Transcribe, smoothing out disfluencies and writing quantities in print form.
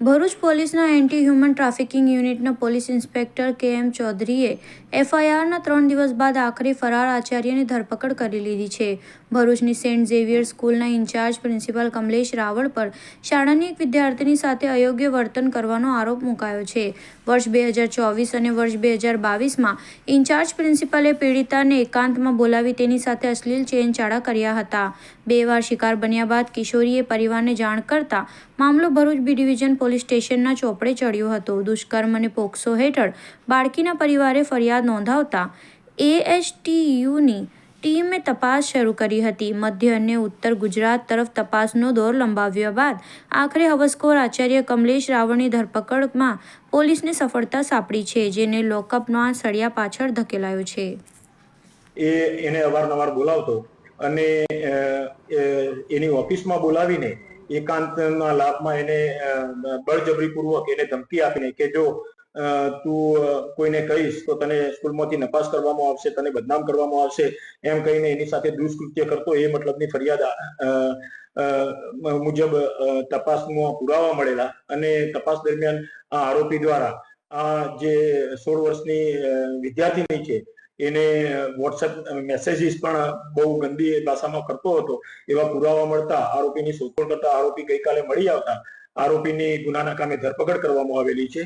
ભરૂચ પોલીસના anti human trafficking યુનિટના police inspector કે.એમ. ચૌધરીએ એફઆઈઆરના 3 દિવસ બાદ આખરે ફરાર આચાર્યની ધરપકડ કરી લીધી છે. ભરૂચની સેન્ટ ઝેવિયર સ્કૂલના ઇન્ચાર્જ પ્રિન્સિપાલ કમલેશ રાવળ પર શાળાની એક વિદ્યાર્થીની સાથે અયોગ્ય વર્તન કરવાનો આરોપ મુકાયો છે. વર્ષ 2024 અને વર્ષ 2022માં ઇન્ચાર્જ પ્રિન્સિપાલે પીડિતાને એકાંતમાં બોલાવી તેની સાથે અશ્લીલ ચેનચાળા કર્યા હતા. 2 વાર શિકાર બન્યા બાદ કિશોરીએ પરિવારને જાણ કરતા મામલો ભરૂચ બી ડિવિઝન પોલીસ સ્ટેશનના ચોપડે ચડ્યો હતો. દુષ્કર્મ અને પોક્સો હેઠળ બાળકીના પરિવારે ફરિયાદ નોંધાવતા એએસટીયુની ટીમે તપાસ શરૂ કરી હતી. મધ્ય અને ઉત્તર ગુજરાત તરફ તપાસનો દોર લંબાવ્યા બાદ આખરે હવસખોર આચાર્ય કમલેશ રાવળની ધરપકડમાં પોલીસને સફળતા સાંપડી છે, જેને લોકઅપના સળિયા પાછળ ધકેલાયો છે. એને અવારનવાર બોલાવતો અને એની ઓફિસમાં બોલાવીને એકાંતના લાભમાં એને બળજબરીપૂર્વક એને ધમકી આપીને કે જો તું કોઈને કહીશ તો તને સ્કૂલમાંથી નપાસ કરવામાં આવશે, તને બદનામ કરવામાં આવશે, એમ કહીને એની સાથે દુષ્કૃત્ય કરતો એ મતલબની ફરિયાદ મુજબ તપાસમાં પુરાવા મળેલા અને તપાસ દરમિયાન આ આરોપી દ્વારા આ જે 16 વર્ષની વિદ્યાર્થીની છે એને વોટ્સએપ મેસેજીસ પણ બહુ ગંદી ભાષામાં કરતો હતો. એવા પુરાવા મળતા આરોપીની શોધખોળ કરતા આરોપી ગઈકાલે મળી આવતા આરોપીની ગુનાના કામે ધરપકડ કરવામાં આવેલી છે.